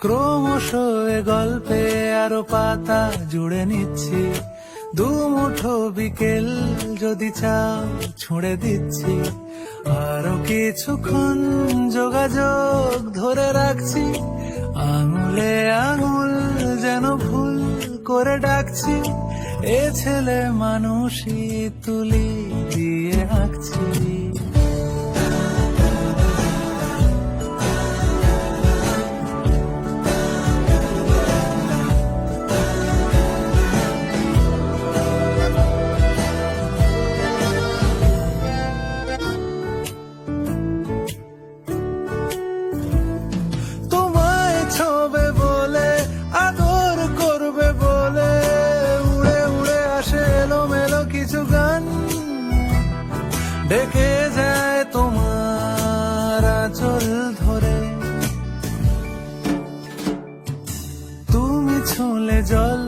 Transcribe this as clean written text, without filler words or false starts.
ক্রমশ এ গল্পে আরো পাতা জুড়ে নিচ্ছি, দুমুঠো বিকেল যদি চাও ছুঁড়ে দিচ্ছি। আরো কিছুক্ষণ যোগাযোগ ধরে রাখছি, আঙুলে আঙুল যেন ভুল করে ডাকছি। এ ছেলে মানুষই তুলি দিয়ে আঁকছি। তোমায় ছোবে বলে, আদর করবে বলে, উড়ে উড়ে আসে এলোমেলো কিছু গান, ডেকে যায় তোমার আঁচল ধরে। তুমি ছুঁলে জল